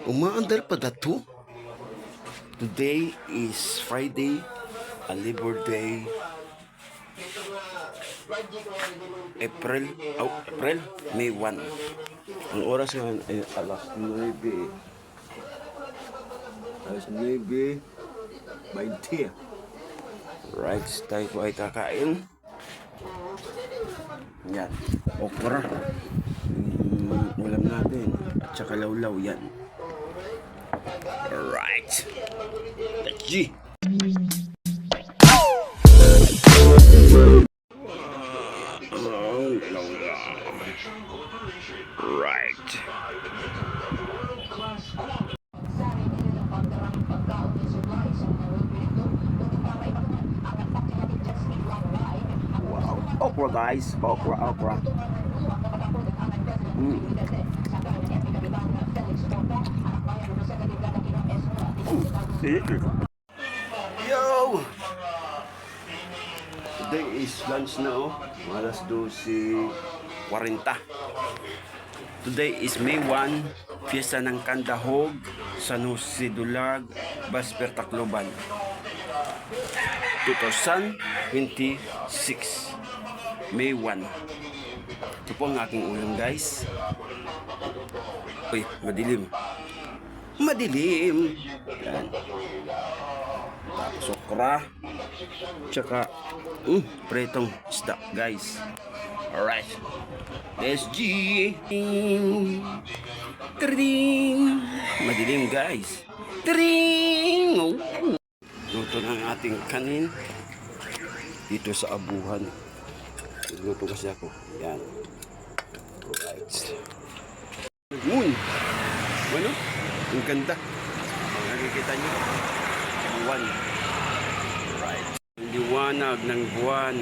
Umaandar pa dato. Today is Friday, a Labor Day. April, May 1. Ang oras ngayon ay alas 9. Alas 9:20. Right, tayo po ay kakain. Yan, okra. Ulam natin. At saka lawlaw yan. Alright. Let's G. Right. Wow. Okra guys. Okra. Yo! Today is lunch na alas 12:40. Today is May 1, Fiesta ng Kandahog, San Jose Dulag, Basper Tacloban. 2026. May 1. Ito po ang aking ulam guys. Uy, madilim. Yan. Tapos okra. Tsaka pretong isda guys. Alright. Let's G. Tring. Madilim guys. Tring. Luto ng ating kanin dito sa abuhan. Luto kasi ako. Yan. Alright. Moon. Ano? Ang ganda. Ang nakikita nyo. Buwan. Right. Ang liwanag ng buwan.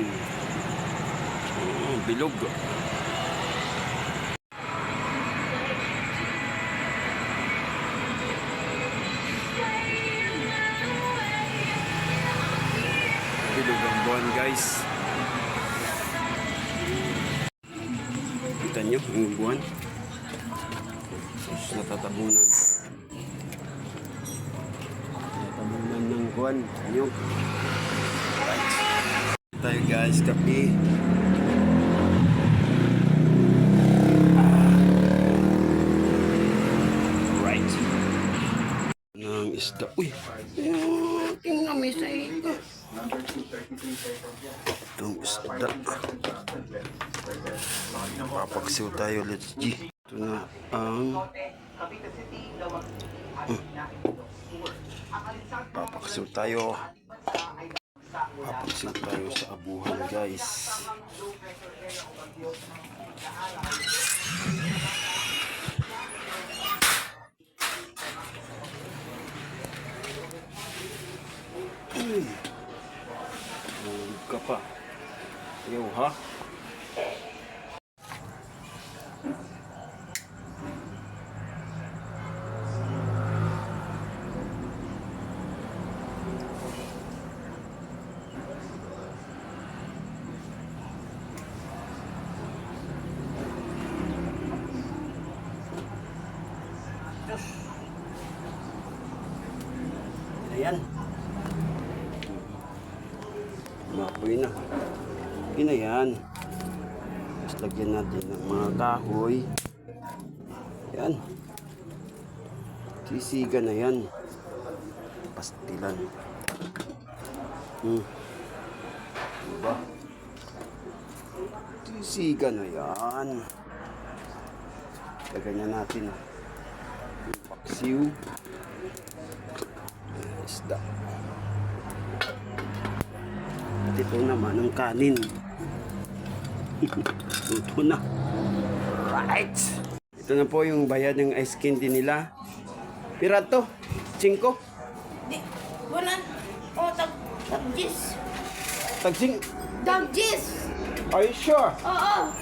Bilog. Bilog ang buwan guys. Kita nyo ang buwan. Natatabunan ng buwan nyo. Right. Tayo guys, kape. Right. Ng isda. Uy! Tingnan mo sa ito. Itong isda. Papaksiw tayo, let's G. Ito na ang papaksiw tayo sa abuhan guys. Huwag ka pa. Ayaw ha. Ayan. Mapoy na. Yun na yan. Tapos lagyan natin ng mga kahoy. Ayan. Sisiga na yan. Pastilan. Diba? Sisiga na yan. Lagyan na natin. Paksiw. Isda. At ito naman ang kanin. Luto na. Right. Ito na po yung bayad ng ice candy nila. Pirato? 5? Di, bulan. O, tag-gis. Tagsing? Tag-gis. Are you sure? Oo.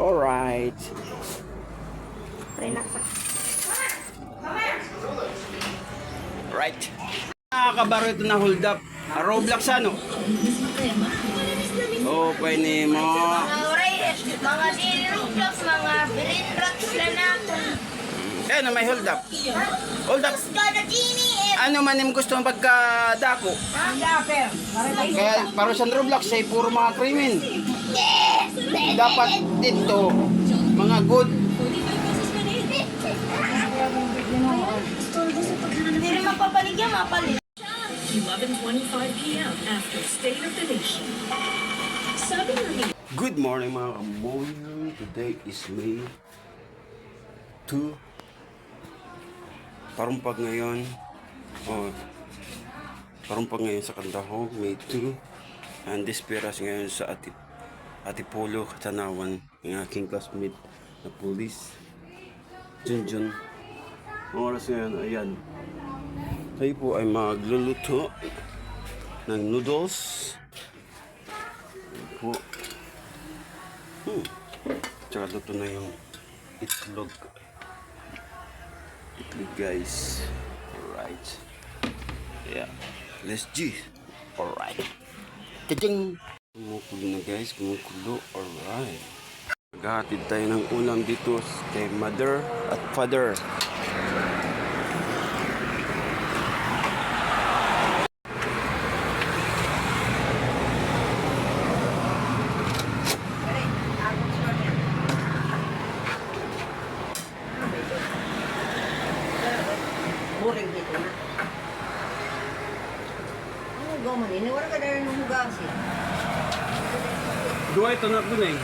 Alright. Relax. Right. Nakakabaro ito na hold up. Roblox ano? Oh, pwede mo. Mga oray, mga dili Roblox, mga brain rot sila na. Kaya na may hold up. Hold up. Got a genie Ano man yung gusto mong pagkadako? Kaya para sa Roblox ay puro mga krimen. Dapat dito mga good. Hindi rin mapapalig yan, mapalig. 11:25 p.m. after State of the Nation. Sabi ng Good morning mga kamoyang. Today is May 2. Parumpag ngayon. Parumpag ngayon sa Kandahog, May 2. And disperas ngayon sa Atipolo, Katanawan. Ng aking classmate na police. Junjun. Ang oras ngayon, ayan. Tayo po ay magluluto ng noodles. Ayan po. Tsaka luto na yung itlog. Itlog guys. Alright. Yeah. Let's G. Alright. Kajang. Kumukulo na guys. Kumukulo. Alright. Maghahatid tayo ng ulam dito kay mother at father. Boring dito na. Ano gawa man ini? Wala ka na rin ng hugasin. Dua ito na dun eh.